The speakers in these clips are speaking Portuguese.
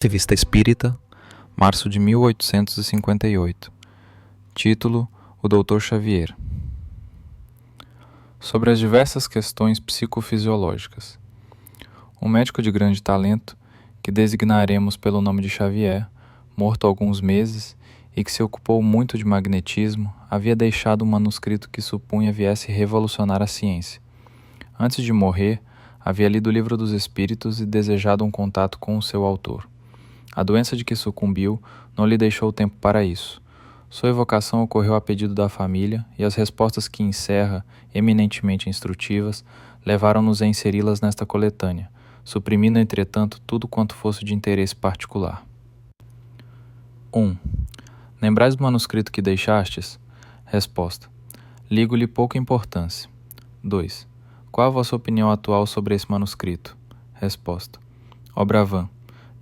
Revista Espírita, março de 1858. Título: O Dr. Xavier. Sobre as diversas questões psicofisiológicas. Um médico de grande talento, que designaremos pelo nome de Xavier, morto há alguns meses e que se ocupou muito de magnetismo, havia deixado um manuscrito que supunha viesse revolucionar a ciência. Antes de morrer, havia lido o Livro dos Espíritos e desejado um contato com o seu autor. A doença de que sucumbiu não lhe deixou tempo para isso. Sua evocação ocorreu a pedido da família e as respostas que encerra, eminentemente instrutivas, levaram-nos a inseri-las nesta coletânea, suprimindo, entretanto, tudo quanto fosse de interesse particular. 1. Lembrais do manuscrito que deixastes? Resposta: ligo-lhe pouca importância. 2. Qual a vossa opinião atual sobre esse manuscrito? Resposta: obra vã,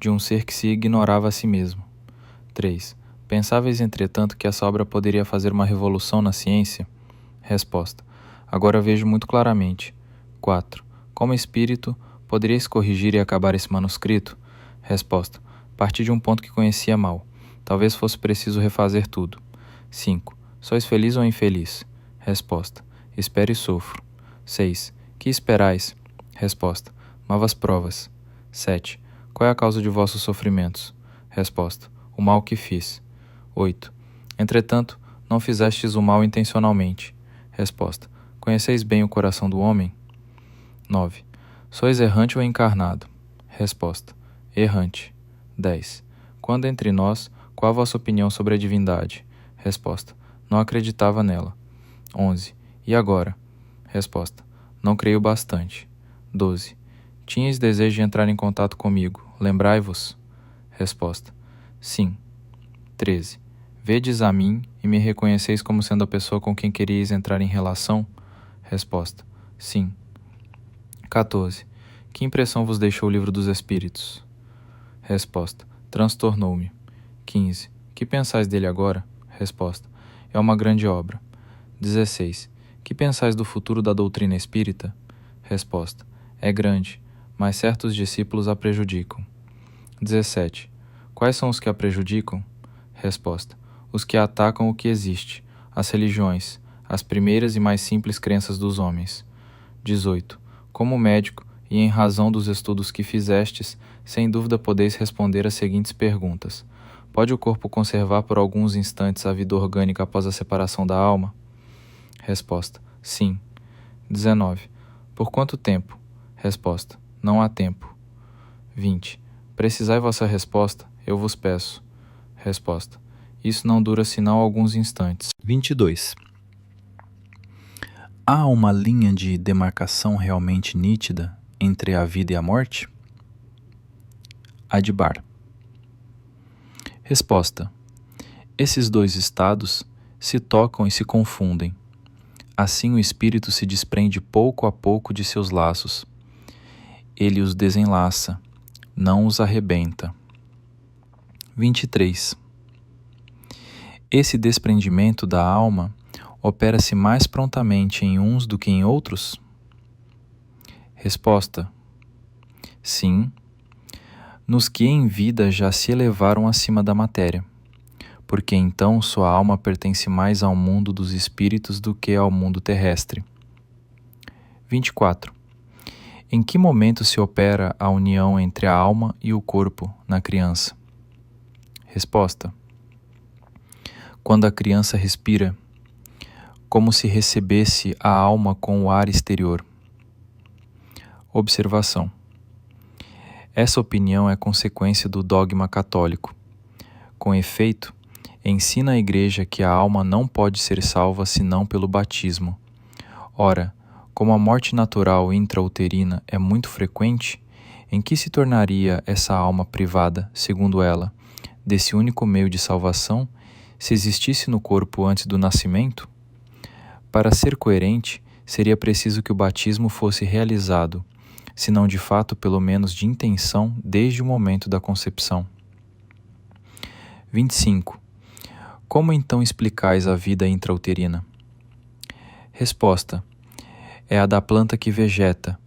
de um ser que se ignorava a si mesmo. 3. Pensáveis, entretanto, que essa obra poderia fazer uma revolução na ciência? Resposta: agora vejo muito claramente. 4. Como espírito, poderíeis corrigir e acabar esse manuscrito? Resposta: parti de um ponto que conhecia mal. Talvez fosse preciso refazer tudo. 5. Sois feliz ou infeliz? Resposta: espero e sofro. 6. Que esperais? Resposta: novas provas. 7. Qual é a causa de vossos sofrimentos? Resposta: o mal que fiz. 8. Entretanto, não fizestes o mal intencionalmente. Resposta: conheceis bem o coração do homem? 9. Sois errante ou encarnado? Resposta: errante. 10. Quando entre nós, qual a vossa opinião sobre a divindade? Resposta: não acreditava nela. 11. E agora? Resposta: não creio bastante. 12. Tinhais desejo de entrar em contato comigo, lembrai-vos? Resposta: sim. 13. Vedes a mim e me reconheceis como sendo a pessoa com quem queríeis entrar em relação? Resposta: sim. 14. Que impressão vos deixou o Livro dos Espíritos? Resposta: transtornou-me. 15. Que pensais dele agora? Resposta: é uma grande obra. 16. Que pensais do futuro da doutrina espírita? Resposta: é grande, mas certos discípulos a prejudicam. 17. Quais são os que a prejudicam? Resposta: os que atacam o que existe, as religiões, as primeiras e mais simples crenças dos homens. 18. Como médico, e em razão dos estudos que fizestes, sem dúvida podeis responder as seguintes perguntas. Pode o corpo conservar por alguns instantes a vida orgânica após a separação da alma? Resposta: sim. 19. Por quanto tempo? Resposta: não há tempo. 20. Precisai vossa resposta, eu vos peço. Resposta: isso não dura senão alguns instantes. 22. Há uma linha de demarcação realmente nítida entre a vida e a morte? Adbar. Resposta: esses dois estados se tocam e se confundem. Assim o espírito se desprende pouco a pouco de seus laços. Ele os desenlaça, não os arrebenta. 23. Esse desprendimento da alma opera-se mais prontamente em uns do que em outros? Resposta: sim, nos que em vida já se elevaram acima da matéria, porque então sua alma pertence mais ao mundo dos espíritos do que ao mundo terrestre. 24. Em que momento se opera a união entre a alma e o corpo na criança? Resposta: quando a criança respira, como se recebesse a alma com o ar exterior. Observação: essa opinião é consequência do dogma católico. Com efeito, ensina a Igreja que a alma não pode ser salva senão pelo batismo. Ora, como a morte natural intrauterina é muito frequente, em que se tornaria essa alma privada, segundo ela, desse único meio de salvação, se existisse no corpo antes do nascimento? Para ser coerente, seria preciso que o batismo fosse realizado, se não de fato, pelo menos de intenção, desde o momento da concepção. 25. Como então explicais a vida intrauterina? Resposta: é a da planta que vegeta.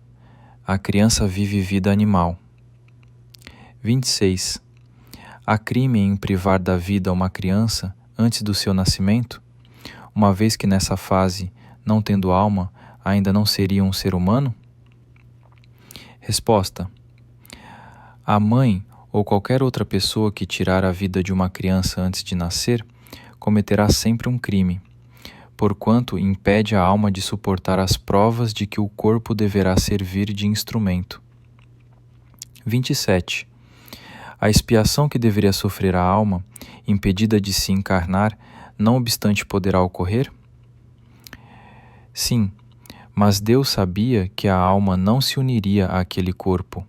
A criança vive vida animal. 26. Há crime em privar da vida uma criança antes do seu nascimento, uma vez que nessa fase, não tendo alma, ainda não seria um ser humano? Resposta: a mãe ou qualquer outra pessoa que tirar a vida de uma criança antes de nascer cometerá sempre um crime, porquanto impede a alma de suportar as provas de que o corpo deverá servir de instrumento. 27. A expiação que deveria sofrer a alma, impedida de se encarnar, não obstante poderá ocorrer? Sim, mas Deus sabia que a alma não se uniria àquele corpo.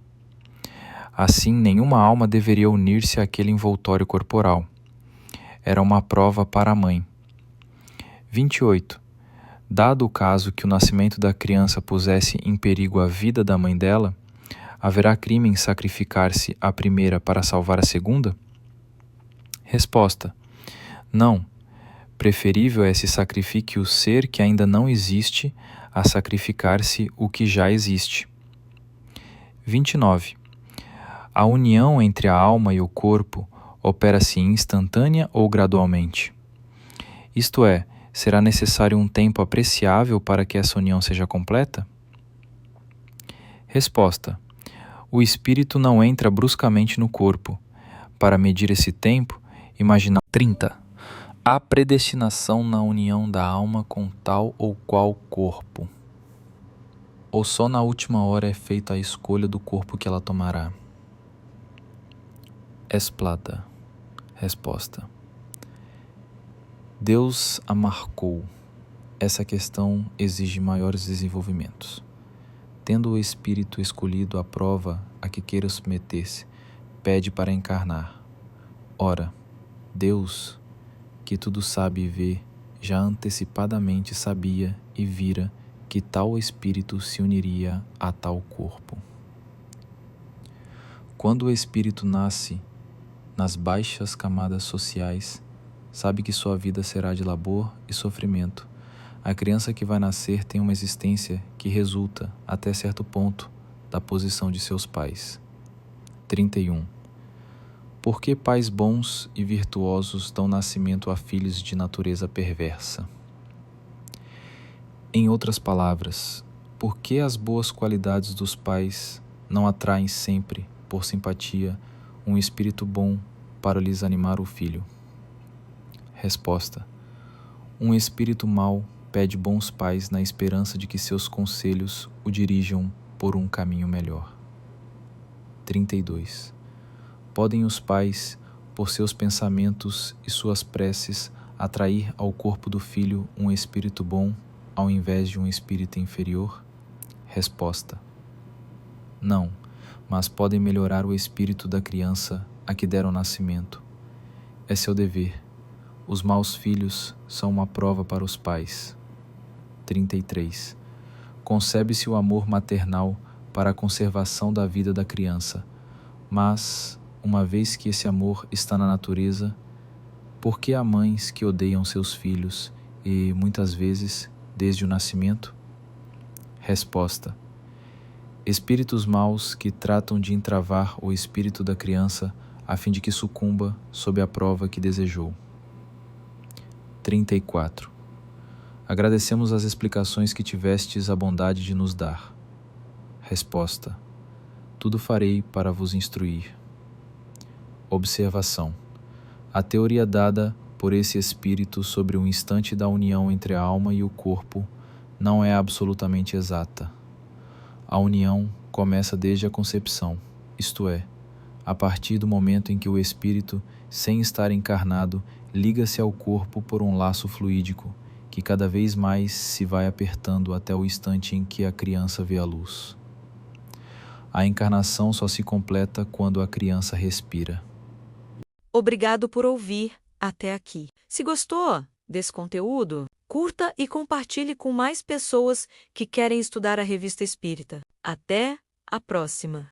Assim, nenhuma alma deveria unir-se àquele envoltório corporal. Era uma prova para a mãe. 28. Dado o caso que o nascimento da criança pusesse em perigo a vida da mãe dela, haverá crime em sacrificar-se a primeira para salvar a segunda? Resposta: não. Preferível é se sacrifique o ser que ainda não existe a sacrificar-se o que já existe. 29. A união entre a alma e o corpo opera-se instantânea ou gradualmente? Isto é, será necessário um tempo apreciável para que essa união seja completa? Resposta: o espírito não entra bruscamente no corpo. Para medir esse tempo, imagina 30. Há predestinação na união da alma com tal ou qual corpo? Ou só na última hora é feita a escolha do corpo que ela tomará? Esplata. Resposta: Deus a marcou. Essa questão exige maiores desenvolvimentos. Tendo o espírito escolhido a prova a que queira submeter-se, pede para encarnar. Ora, Deus, que tudo sabe e vê, já antecipadamente sabia e vira que tal espírito se uniria a tal corpo. Quando o espírito nasce nas baixas camadas sociais, sabe que sua vida será de labor e sofrimento. A criança que vai nascer tem uma existência que resulta, até certo ponto, da posição de seus pais. 31. Por que pais bons e virtuosos dão nascimento a filhos de natureza perversa? Em outras palavras, por que as boas qualidades dos pais não atraem sempre, por simpatia, um espírito bom para lhes animar o filho? Resposta: um espírito mau pede bons pais na esperança de que seus conselhos o dirijam por um caminho melhor. 32. Podem os pais, por seus pensamentos e suas preces, atrair ao corpo do filho um espírito bom, ao invés de um espírito inferior? Resposta: não, mas podem melhorar o espírito da criança a que deram nascimento. É seu dever. Os maus filhos são uma prova para os pais. 33. Concebe-se o amor maternal para a conservação da vida da criança, mas, uma vez que esse amor está na natureza, por que há mães que odeiam seus filhos e, muitas vezes, desde o nascimento? Resposta: espíritos maus que tratam de entravar o espírito da criança a fim de que sucumba sob a prova que desejou. 34. Agradecemos as explicações que tivestes a bondade de nos dar. Resposta: tudo farei para vos instruir. Observação: a teoria dada por esse espírito sobre o instante da união entre a alma e o corpo não é absolutamente exata. A união começa desde a concepção, isto é, a partir do momento em que o espírito, sem estar encarnado, liga-se ao corpo por um laço fluídico, que cada vez mais se vai apertando até o instante em que a criança vê a luz. A encarnação só se completa quando a criança respira. Obrigado por ouvir até aqui. Se gostou desse conteúdo, curta e compartilhe com mais pessoas que querem estudar a Revista Espírita. Até a próxima!